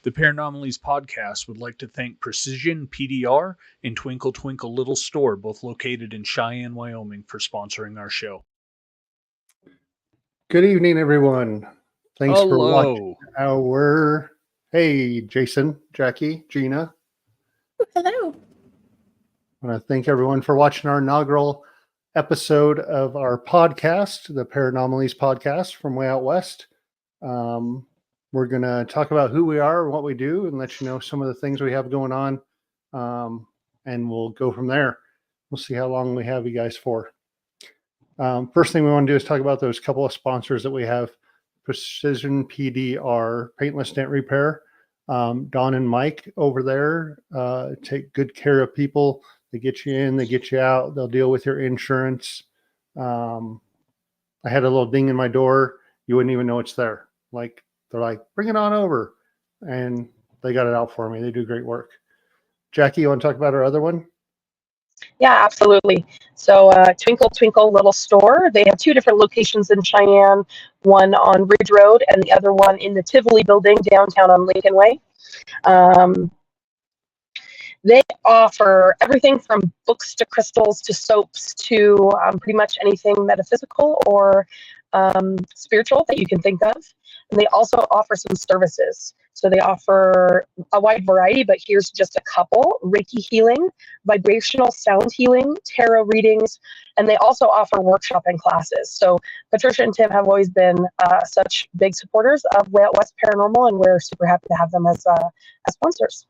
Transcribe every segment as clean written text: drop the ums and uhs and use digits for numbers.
The Paranomalies podcast would like to thank Precision PDR and Twinkle Twinkle Little Store, both located in Cheyenne, Wyoming, for sponsoring our show. Good evening, everyone. Thanks for watching our... Hey, Jason, Jackie, Gina. Hello. I want to thank everyone for watching our inaugural episode of our podcast, the Paranomalies podcast from way out west. We're going to talk about who we are and what we do and let you know some of the things we have going on. And we'll go from there. We'll see how long we have you guys for. First thing we want to do is talk about those couple of sponsors that we have. Precision PDR, paintless dent repair. Don and Mike over there take good care of people. They get you in, they get you out. They'll deal with your insurance. I had a little ding in my door. You wouldn't even know it's there. They're like, bring it on over. And they got it out for me. They do great work. Jackie, you want to talk about our other one? Yeah, absolutely. So Twinkle Twinkle Little Store. They have two different locations in Cheyenne, one on Ridge Road and the other one in the Tivoli building downtown on Lincoln Way. They offer everything from books to crystals to soaps to pretty much anything metaphysical or spiritual that you can think of. And they also offer some services. So they offer a wide variety, but here's just a couple: Reiki healing, vibrational sound healing, tarot readings, and they also offer workshop and classes. So Patricia and Tim have always been such big supporters of Way Out West Paranormal, and we're super happy to have them as sponsors.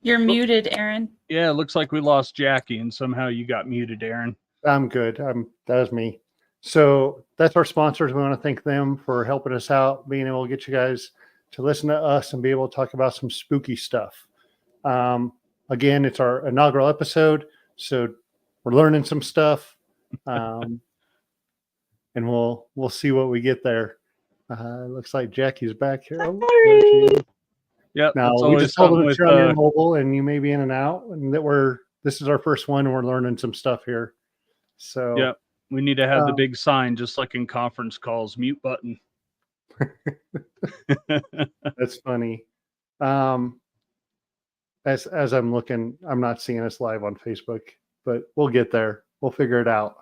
You're muted, Aaron. Yeah, it looks like we lost Jackie, and somehow you got muted, Aaron. I'm good. That was me. So that's our sponsors. We want to thank them for helping us out, being able to get you guys to listen to us and be able to talk about some spooky stuff. Again, it's our inaugural episode, so we're learning some stuff, and we'll see what we get there. Looks like Jackie's back here. Oh, there she is. Yep. Now we just told them that you're on your mobile and you may be in and out, and that this is our first one and we're learning some stuff here. So yeah, we need to have the big sign, just like in conference calls, mute button. That's funny. As I'm looking, I'm not seeing us live on Facebook, but we'll get there. We'll figure it out.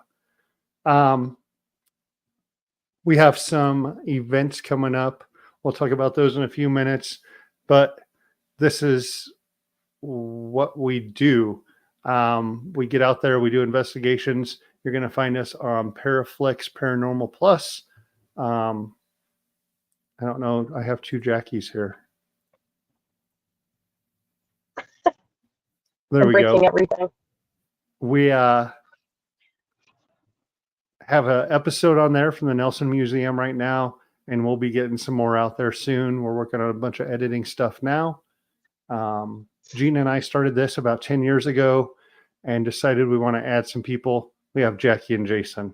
We have some events coming up. We'll talk about those in a few minutes. But this is what we do. We get out there, we do investigations. You're going to find us on Paraflex Paranormal Plus. I don't know. I have two Jackies here. There we go. Everything. We have an episode on there from the Nelson Museum right now. And we'll be getting some more out there soon. We're working on a bunch of editing stuff now. Gina and I started this about 10 years ago and decided we want to add some people. We have Jackie and Jason.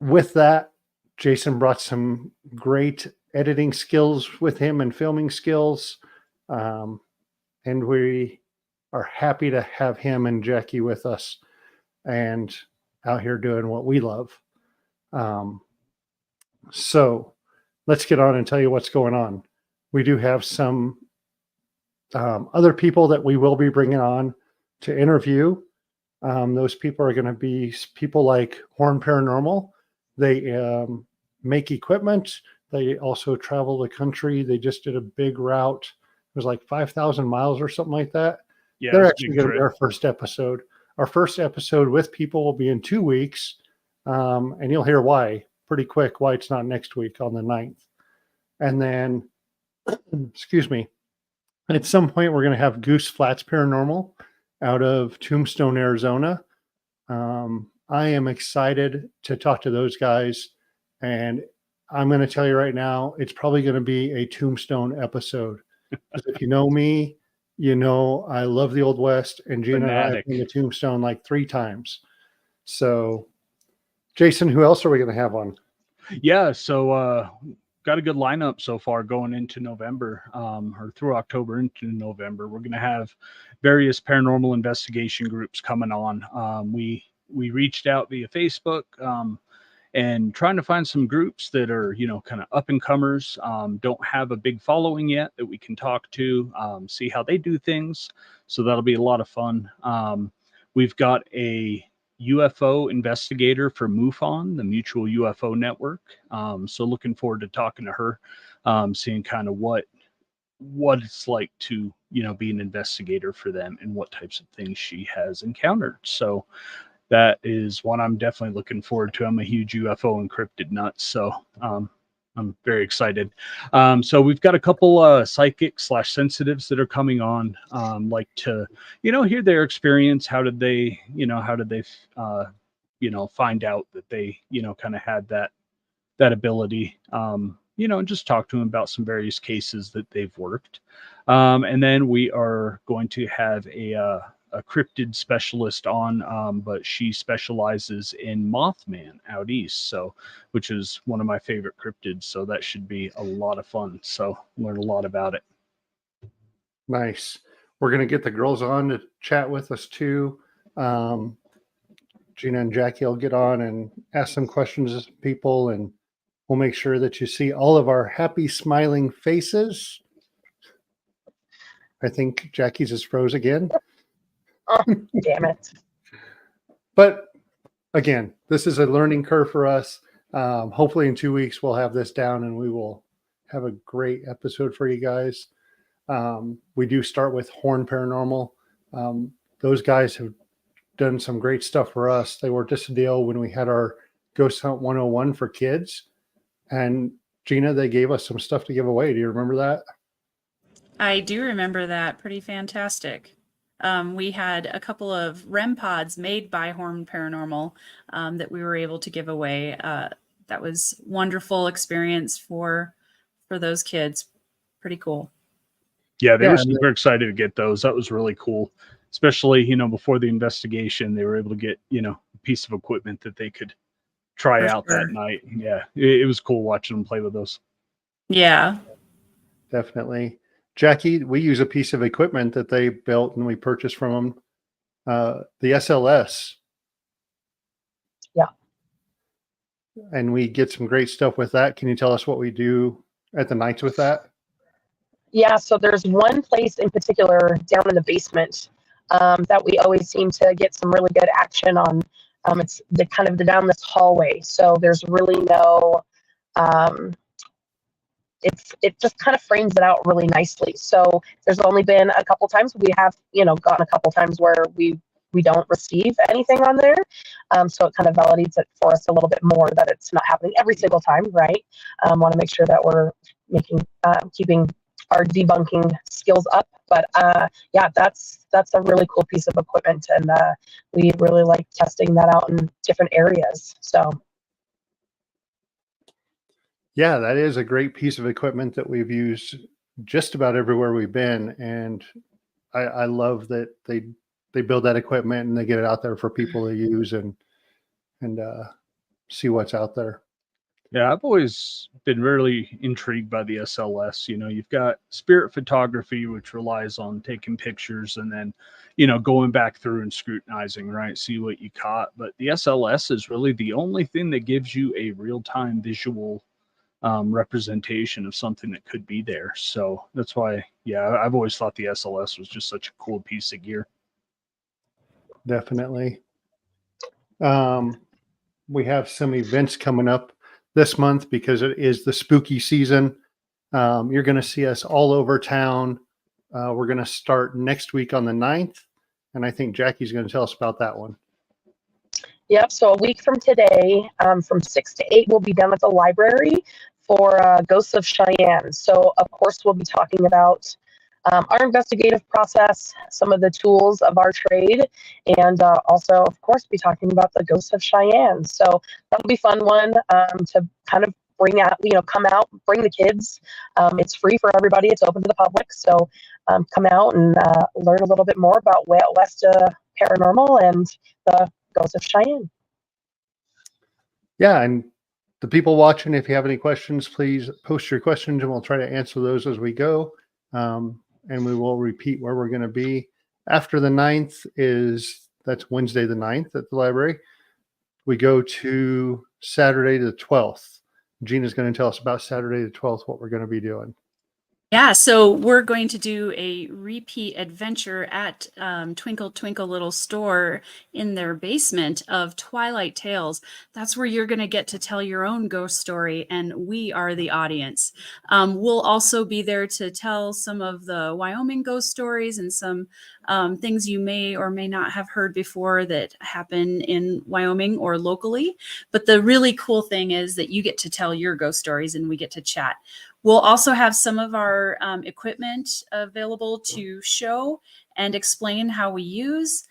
With that, Jason brought some great editing skills with him and filming skills. And we are happy to have him and Jackie with us and out here doing what we love. So let's get on and tell you what's going on. We do have some other people that we will be bringing on to interview. Those people are going to be people like Horn Paranormal. They make equipment. They also travel the country. They just did a big route. It was like 5,000 miles or something like that. Yeah, they're actually going to be our first episode. Our first episode with people will be in 2 weeks. And you'll hear why pretty quick, why it's not next week on the 9th. And then, excuse me, at some point, we're going to have Goose Flats Paranormal out of Tombstone, Arizona. I am excited to talk to those guys. And I'm going to tell you right now, it's probably going to be a Tombstone episode. If you know me, you know I love the Old West, and Gina and I have been to Tombstone like 3 times. So, Jason, who else are we going to have on? Yeah, so got a good lineup so far going into November, or through October into November. We're going to have various paranormal investigation groups coming on. We reached out via Facebook, and trying to find some groups that are, kind of up and comers, don't have a big following yet, that we can talk to, see how they do things. So that'll be a lot of fun. We've got a UFO investigator for MUFON, the Mutual UFO Network. So looking forward to talking to her, seeing kind of what it's like to, be an investigator for them and what types of things she has encountered. So that is one I'm definitely looking forward to. I'm a huge UFO and cryptid nut, so I'm very excited. So we've got a couple psychics / sensitives that are coming on, like to, hear their experience. How did they, find out that they, kind of had that ability, and just talk to them about some various cases that they've worked. And then we are going to have a cryptid specialist on, but she specializes in Mothman out east, so which is one of my favorite cryptids. So that should be a lot of fun. So learn a lot about it. Nice. We're going to get the girls on to chat with us too. Gina and Jackie will get on and ask some questions to people, and we'll make sure that you see all of our happy, smiling faces. I think Jackie's is froze again. Oh, damn it. But again, this is a learning curve for us. Hopefully in 2 weeks, we'll have this down and we will have a great episode for you guys. We do start with Horn Paranormal. Those guys have done some great stuff for us. They worked us a deal when we had our Ghost Hunt 101 for kids. And Gina, they gave us some stuff to give away. Do you remember that? I do remember that. Pretty fantastic. We had a couple of REM pods made by Horn Paranormal that we were able to give away. That was wonderful experience for those kids. Pretty cool. Yeah, they were super excited to get those. That was really cool. Especially, before the investigation, they were able to get, a piece of equipment that they could try For out sure. that night. Yeah, it was cool watching them play with those. Yeah. Definitely. Jackie, we use a piece of equipment that they built and we purchased from them, the SLS. Yeah. And we get some great stuff with that. Can you tell us what we do at the nights with that? Yeah, so there's one place in particular down in the basement that we always seem to get some really good action on. It's down this hallway, so there's really no. It just kind of frames it out really nicely. So there's only been a couple times we have gotten a couple times where we don't receive anything on there. So it kind of validates it for us a little bit more that it's not happening every single time, right? Want to make sure that we're keeping our debunking skills up. But yeah, that's a really cool piece of equipment, and we really like testing that out in different areas. So yeah, that is a great piece of equipment that we've used just about everywhere we've been, and I love that they build that equipment and they get it out there for people to use and see what's out there. Yeah, I've always been really intrigued by the SLS. You've got spirit photography, which relies on taking pictures and then, going back through and scrutinizing, right? See what you caught. But the SLS is really the only thing that gives you a real-time visual representation of something that could be there. So that's why, yeah, I've always thought the SLS was just such a cool piece of gear. Definitely. We have some events coming up this month because it is the spooky season. You're going to see us all over town. We're going to start next week on the 9th. And I think Jackie's going to tell us about that one. Yep. So a week from today, from 6 to 8, we'll be down at the library for Ghosts of Cheyenne. So, of course, we'll be talking about our investigative process, some of the tools of our trade, and also, of course, be talking about the Ghosts of Cheyenne. So that'll be a fun one to kind of bring out, come out, bring the kids. It's free for everybody. It's open to the public. So come out and learn a little bit more about West Paranormal and the Ghosts of Cheyenne. Yeah, and the people watching, if you have any questions, please post your questions and we'll try to answer those as we go. And we will repeat where we're going to be. After the 9th that's Wednesday the 9th at the library. We go to Saturday the 12th. Gina's going to tell us about Saturday the 12th, what we're going to be doing. Yeah, so we're going to do a repeat adventure at Twinkle Twinkle Little Store in their basement of Twilight Tales. That's where you're going to get to tell your own ghost story, and we are the audience. We'll also be there to tell some of the Wyoming ghost stories and some things you may or may not have heard before that happen in Wyoming or locally. But the really cool thing is that you get to tell your ghost stories and we get to chat. We'll also have some of our equipment available to show and explain how we use.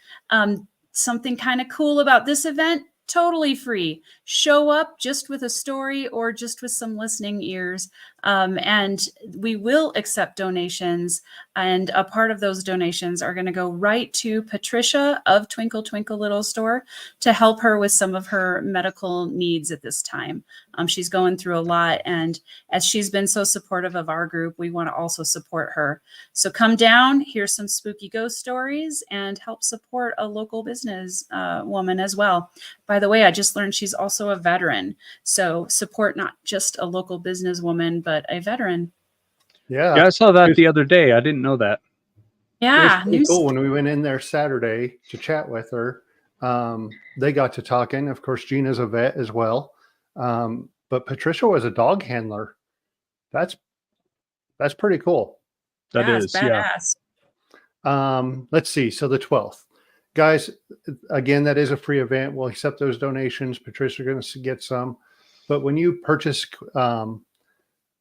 Something kind of cool about this event, totally free. Show up just with a story or just with some listening ears. And we will accept donations. And a part of those donations are going to go right to Patricia of Twinkle Twinkle Little Store to help her with some of her medical needs at this time. She's going through a lot. And as she's been so supportive of our group, we want to also support her. So come down, hear some spooky ghost stories, and help support a local business woman as well. By the way, I just learned she's also a veteran. So support not just a local businesswoman, but a veteran. Yeah. I saw that the other day. I didn't know that. Yeah. It was pretty cool when we went in there Saturday to chat with her. They got to talking. Of course, Gina's a vet as well. But Patricia was a dog handler. That's pretty cool. That is badass. Let's see. So the 12th. Guys, again, that is a free event. We'll accept those donations. Patricia's going to get some. But when you purchase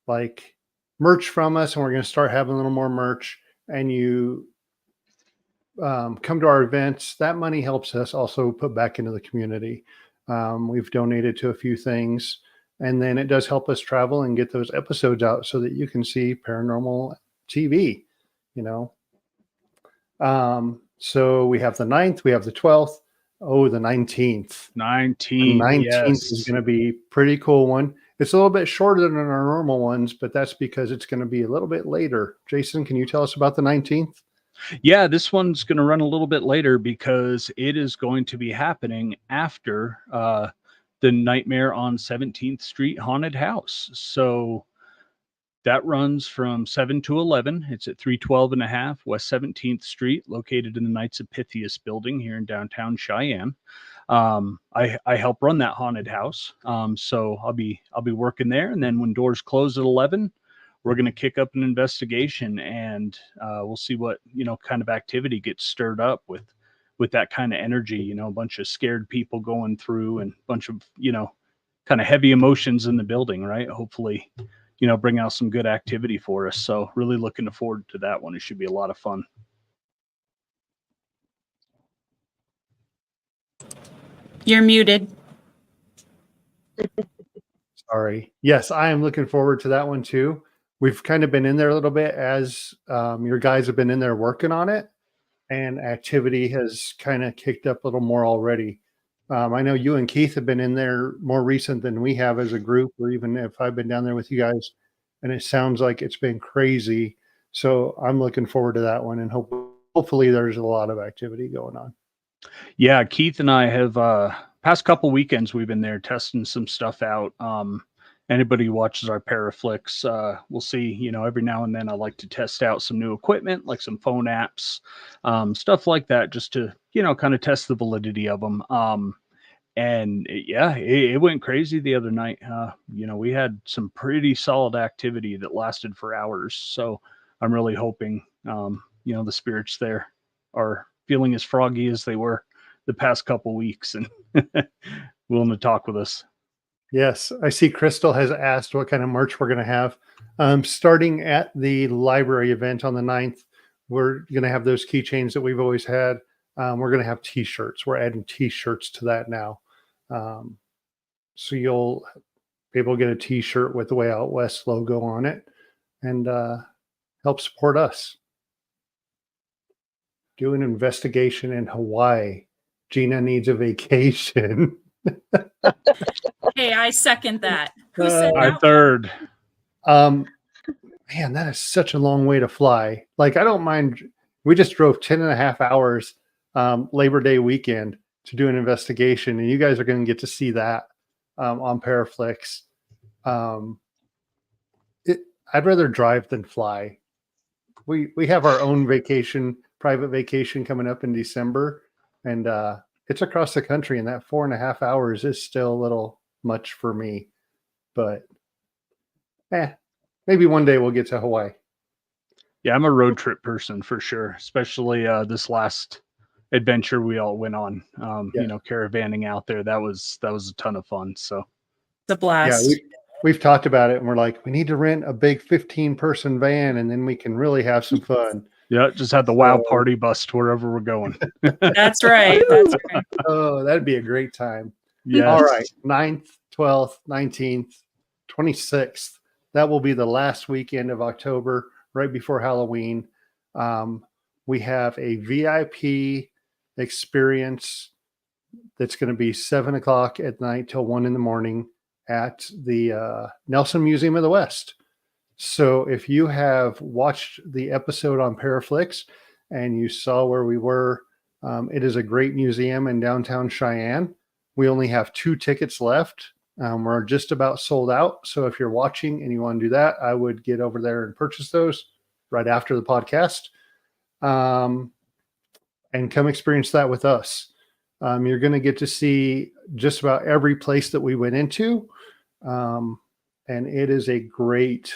like merch from us, and we're going to start having a little more merch, and you come to our events, that money helps us also put back into the community. We've donated to a few things, and then it does help us travel and get those episodes out so that you can see paranormal TV, you know. So we have the 9th, we have the 12th. Oh, the 19th. 19th. Yes. Is going to be a pretty cool one. It's a little bit shorter than our normal ones, but that's because it's going to be a little bit later. Jason, can you tell us about the 19th? Yeah, this one's going to run a little bit later because it is going to be happening after the Nightmare on 17th Street haunted house. So that runs from 7 to 11. It's at 312 and a half West 17th Street, located in the Knights of Pythias building here in downtown Cheyenne. I help run that haunted house. So I'll be working there. And then when doors close at 11, we're going to kick up an investigation, and we'll see what, kind of activity gets stirred up with that kind of energy, a bunch of scared people going through and a bunch of, kind of heavy emotions in the building, right? Hopefully, bring out some good activity for us. So really looking forward to that one. It should be a lot of fun. You're muted. Sorry. Yes, I am looking forward to that one too. We've kind of been in there a little bit as your guys have been in there working on it, and activity has kind of kicked up a little more already. I know you and Keith have been in there more recent than we have as a group, or even if I've been down there with you guys, and it sounds like it's been crazy. So I'm looking forward to that one, and hopefully there's a lot of activity going on. Yeah, Keith and I have past couple weekends we've been there testing some stuff out. Anybody who watches our Paraflix will see, every now and then I like to test out some new equipment, like some phone apps, stuff like that, just to, kind of test the validity of them. And it went crazy the other night. We had some pretty solid activity that lasted for hours. So I'm really hoping, the spirits there are feeling as froggy as they were the past couple weeks and willing to talk with us. Yes, I see Crystal has asked what kind of merch we're going to have. Starting at the library event on the 9th, we're going to have those keychains that we've always had. We're going to have t-shirts. We're adding t-shirts to that now. So you'll be able to get a t-shirt with the Way Out West logo on it and help support us. Do an investigation in Hawaii. Gina needs a vacation. Hey, I second that. Who said I that? third. Man, that is such a long way to fly. Like, I don't mind. We just drove 10 and a half hours Labor Day weekend to do an investigation, and you guys are going to get to see that on Paraflix. I'd rather drive than fly. We have our own vacation, private vacation coming up in December, and it's across the country, and that 4.5 hours is still a little much for me. But maybe one day we'll get to Hawaii. Yeah, I'm a road trip person for sure, especially this last adventure we all went on. Yeah. You know, caravanning out there. That was a ton of fun. So The blast. Yeah, we've talked about it, and we're like, we need to rent a big 15-person van, and then we can really have some fun. yeah, just had the wild party bus to wherever we're going. That's right. That's right. Oh, that'd be a great time. Yes. All right, 9th, 12th, 19th, 26th. That will be the last weekend of October, right before Halloween. We have a VIP experience that's going to be 7 o'clock at night till 1 in the morning at the Nelson Museum of the West. So if you have watched the episode on Paraflix and you saw where we were, it is a great museum in downtown Cheyenne. We only have 2 tickets left. We're just about sold out. So if you're watching and you want to do that, I would get over there and purchase those right after the podcast. And come experience that with us. You're going to get to see just about every place that we went into. And it is a great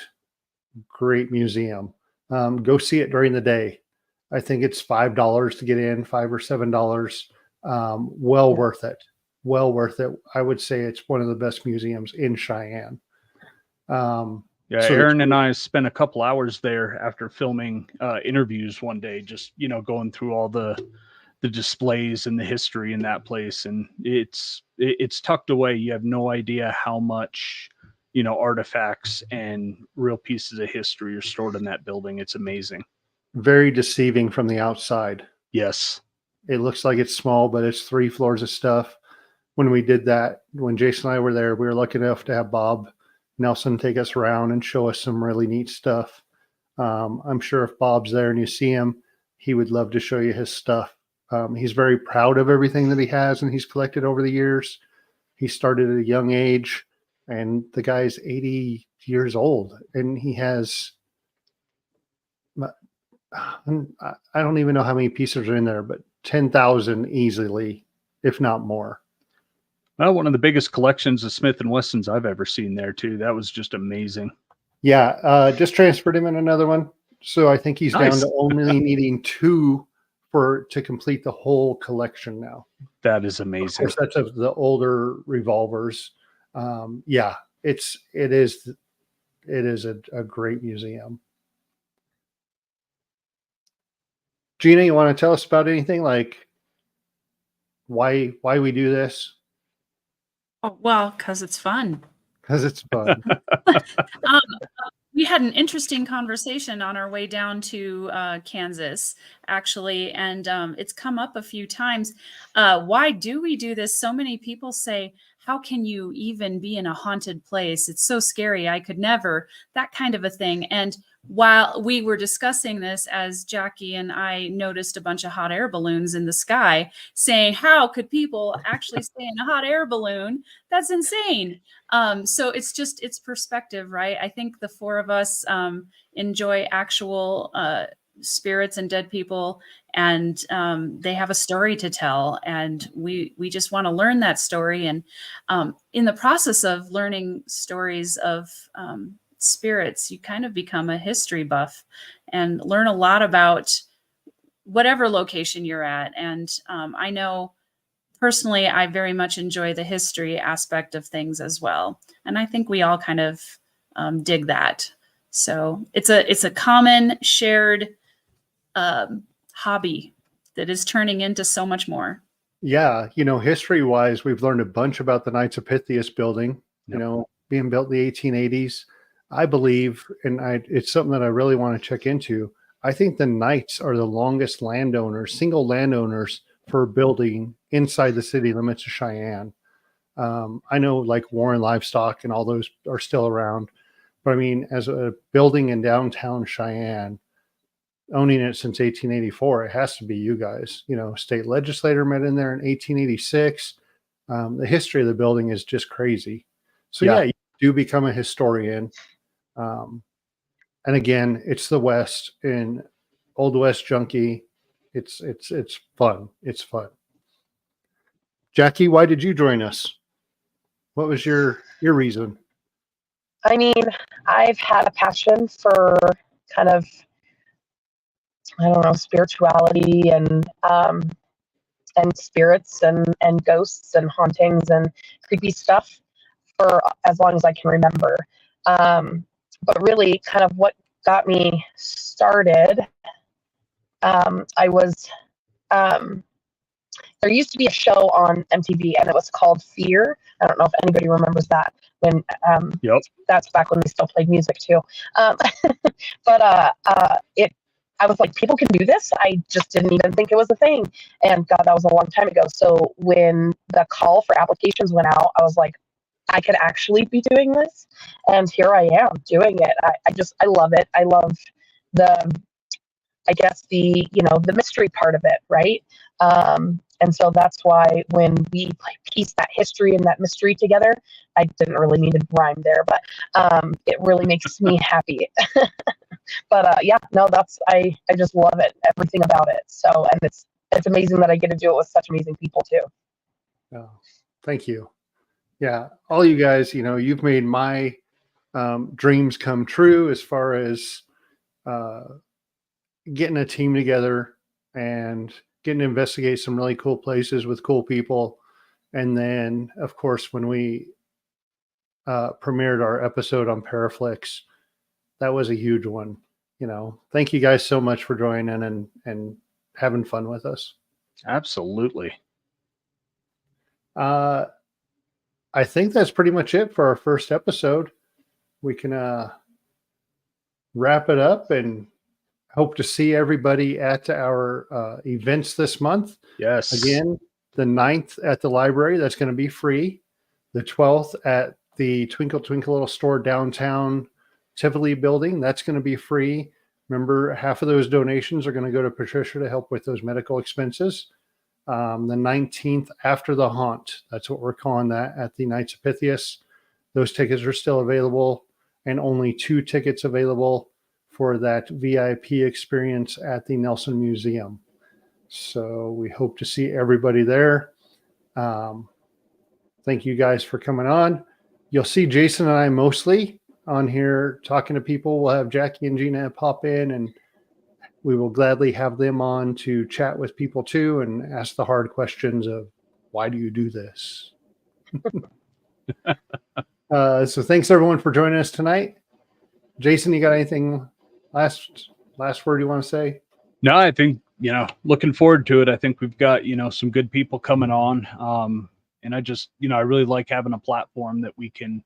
museum. Go see it during the day. I think it's $5 to get in, $5 or $7. Well worth it. Well worth it. I would say it's one of the best museums in Cheyenne. Yeah, So Aaron and I spent a couple hours there after filming interviews one day, just going through all the displays and the history in that place, and it's tucked away. You have no idea how much artifacts and real pieces of history are stored in that building. It's amazing. Very deceiving from the outside. Yes, it looks like it's small, but it's 3 floors of stuff. When we did that, when Jason and I were there, we were lucky enough to have Bob Nelson take us around and show us some really neat stuff. I'm sure if Bob's there and you see him, he would love to show you his stuff. He's very proud of everything that he has and he's collected over the years. He started at a young age, and the guy's 80 years old, and he has, I don't even know how many pieces are in there, but 10,000 easily, if not more. well, one of the biggest collections of Smith and Wessons I've ever seen there too. That was just amazing. Yeah, just transferred him in another one, so I think he's Nice. down to only needing 2 to complete the whole collection now. That is Of amazing. course, that's of the older revolvers. Yeah, it is a great museum. Gina, you want to tell us about anything, like why we do this? Oh, well, because it's fun. Because it's fun. We had an interesting conversation on our way down to Kansas, actually, and it's come up a few times. Why do we do this? So many people say, how can you even be in a haunted place? It's so scary. I could never, that kind of a thing. And while we were discussing this, as Jackie and I noticed a bunch of hot air balloons in the sky, saying, how could people actually stay in a hot air balloon? That's insane. So it's perspective, right? I think the 4 of us enjoy actual spirits and dead people, and they have a story to tell, and we just want to learn that story. And in the process of learning stories of spirits, you kind of become a history buff and learn a lot about whatever location you're at. And I know personally, I very much enjoy the history aspect of things as well. And I think we all kind of dig that. So it's a common shared hobby that is turning into so much more. Yeah, history-wise, we've learned a bunch about the Knights of Pythias building, being built in the 1880s. I believe, and it's something that I really want to check into. I think the Knights are the longest landowners, single landowners for building inside the city limits of Cheyenne. I know like Warren Livestock and all those are still around, but I mean, as a building in downtown Cheyenne, owning it since 1884, it has to be you guys. You know, state legislator met in there in 1886. The history of the building is just crazy. So yeah, you do become a historian. And again, it's the West in Old West junkie. It's fun. It's fun. Jackie, why did you join us? What was your reason? I mean, I've had a passion for kind of, I don't know, spirituality and spirits and ghosts and hauntings and creepy stuff for as long as I can remember. But really, kind of what got me started, I was there used to be a show on MTV and it was called Fear. I don't know if anybody remembers that. When that's back when we still played music too. But I was like, people can do this. I just didn't even think it was a thing. And God, that was a long time ago. So when the call for applications went out, I was like, I could actually be doing this. And here I am doing it. I love it. I love the mystery part of it. Right. And so that's why when we piece that history and that mystery together, I didn't really mean to rhyme there, but it really makes me happy. But I just love it, everything about it. So, and it's amazing that I get to do it with such amazing people too. Oh, thank you. Yeah, all you guys, you've made my dreams come true as far as getting a team together and getting to investigate some really cool places with cool people. And then, of course, when we premiered our episode on Paraflix, that was a huge one. Thank you guys so much for joining and having fun with us. Absolutely. I think that's pretty much it for our first episode. We can wrap it up and hope to see everybody at our events this month. Yes. Again, the 9th at the library, that's going to be free. The 12th at the Twinkle Twinkle Little Store downtown Tivoli building, that's going to be free. Remember, half of those donations are going to go to Patricia to help with those medical expenses. The 19th after the haunt, that's what we're calling that, at the Knights of Pythias. Those tickets are still available, and only 2 tickets available for that VIP experience at the Nelson Museum. So we hope to see everybody there. Thank you guys for coming on. You'll see Jason and I mostly on here talking to people. We'll have Jackie and Gina pop in, and we will gladly have them on to chat with people too and ask the hard questions of, why do you do this? So thanks everyone for joining us tonight. Jason, you got anything last word you want to say? No, I think, looking forward to it. I think we've got, some good people coming on. And I just, I really like having a platform that we can,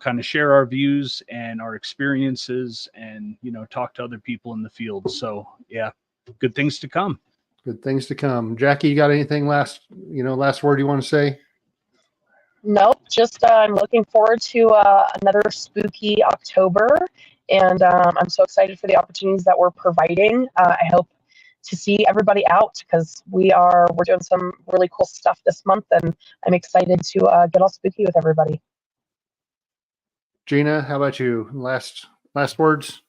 kind of share our views and our experiences and, talk to other people in the field. So yeah, good things to come. Good things to come. Jackie, you got anything last word you want to say? Nope, just I'm looking forward to another spooky October, and I'm so excited for the opportunities that we're providing. I hope to see everybody out because we're doing some really cool stuff this month, and I'm excited to get all spooky with everybody. Gina, how about you? Last words?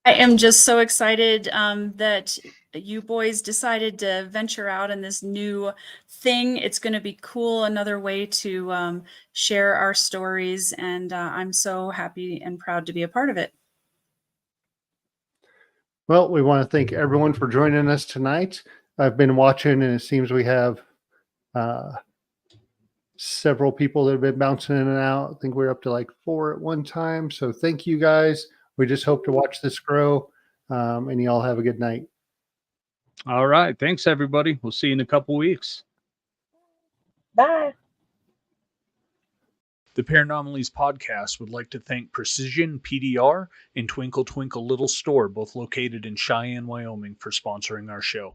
I am just so excited that you boys decided to venture out in this new thing. It's going to be cool, another way to share our stories, and I'm so happy and proud to be a part of it. Well, we want to thank everyone for joining us tonight. I've been watching, and it seems we have several people that have been bouncing in and out. I think we're up to like 4 at one time. So thank you guys. We just hope to watch this grow, and you all have a good night. All right. Thanks, everybody. We'll see you in a couple weeks. Bye. The Paranomalies podcast would like to thank Precision PDR and Twinkle Twinkle Little Store, both located in Cheyenne, Wyoming, for sponsoring our show.